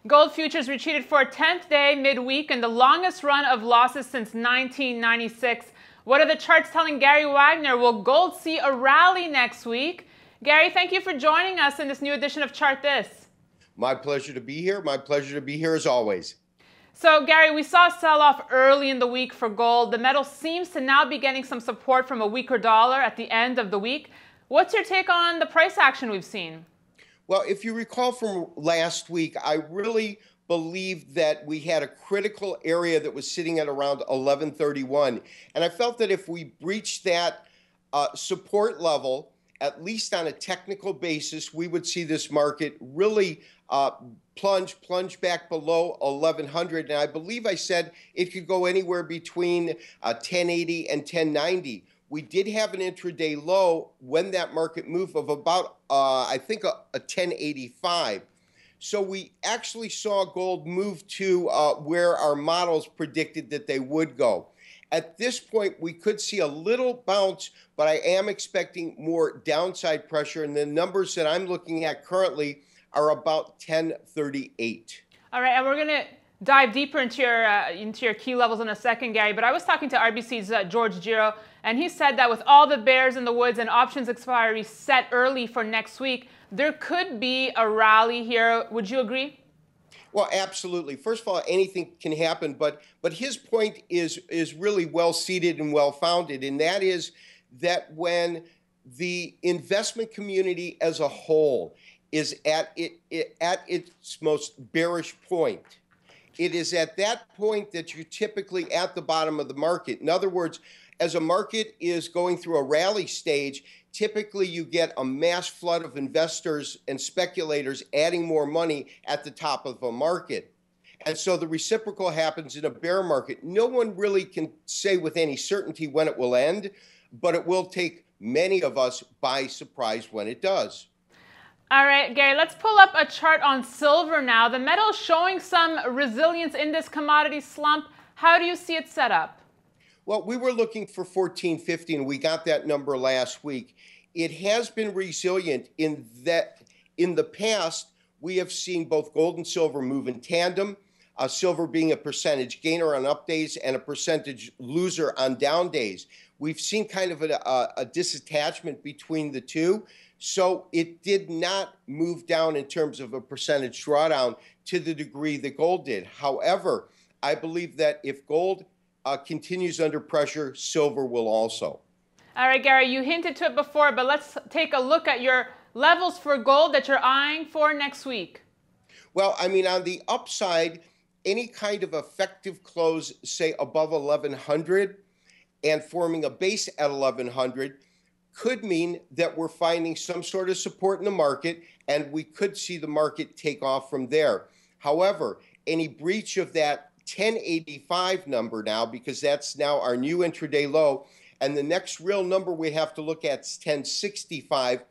Gold futures retreated for a 10th day midweek and the longest run of losses since 1996. What are the charts telling Gary Wagner? Will gold see a rally next week? Gary, thank you for joining us in this new edition of Chart This. My pleasure to be here. My pleasure to be here as always. So, Gary, we saw a sell-off early in the week for gold. The metal seems to now be getting some support from a weaker dollar at the end of the week. What's your take on the price action we've seen? Well, if you recall from last week, I really believed that we had a critical area that was sitting at around 1131. And I felt that if we breached that support level, at least on a technical basis, we would see this market really plunge back below 1100. And I believe I said it could go anywhere between 1080 and 1090. We did have an intraday low when that market moved of about, I think, a 1085. So we actually saw gold move to where our models predicted that they would go. At this point, we could see a little bounce, but I am expecting more downside pressure. And the numbers that I'm looking at currently are about 1038. All right, and we're going to dive deeper into your key levels in a second, Gary. But I was talking to RBC's George Giro, and he said that with all the bears in the woods and options expiry set early for next week, there could be a rally here. Would you agree? Well, absolutely. First of all, anything can happen, but his point is really well seated and well founded, and that is that when the investment community as a whole is at its most bearish point, it is at that point that you're typically at the bottom of the market. In other words, as a market is going through a rally stage, typically you get a mass flood of investors and speculators adding more money at the top of a market. And so the reciprocal happens in a bear market. No one really can say with any certainty when it will end, but it will take many of us by surprise when it does. All right, Gary, let's pull up a chart on silver now. The metal is showing some resilience in this commodity slump. How do you see it set up? Well, we were looking for 1450, and we got that number last week. It has been resilient in that in the past, we have seen both gold and silver move in tandem, silver being a percentage gainer on up days and a percentage loser on down days. We've seen kind of a disattachment between the two. So it did not move down in terms of a percentage drawdown to the degree that gold did. However, I believe that if gold continues under pressure, silver will also. All right, Gary, you hinted to it before, but let's take a look at your levels for gold that you're eyeing for next week. Well, I mean, on the upside, any kind of effective close, say above 1100 and forming a base at 1100, could mean that we're finding some sort of support in the market and we could see the market take off from there. However, any breach of that 1085 number now, because that's now our new intraday low, and the next real number we have to look at is 1065,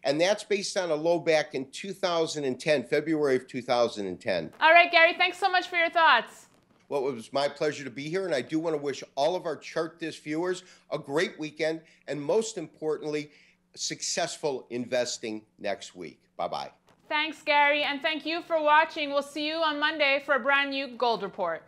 and that's based on a low back in 2010, February of 2010. All right, Gary, thanks so much for your thoughts. Well, it was my pleasure to be here, and I do want to wish all of our Chart This viewers a great weekend, and most importantly, successful investing next week. Bye-bye. Thanks, Gary, and thank you for watching. We'll see you on Monday for a brand new Gold Report.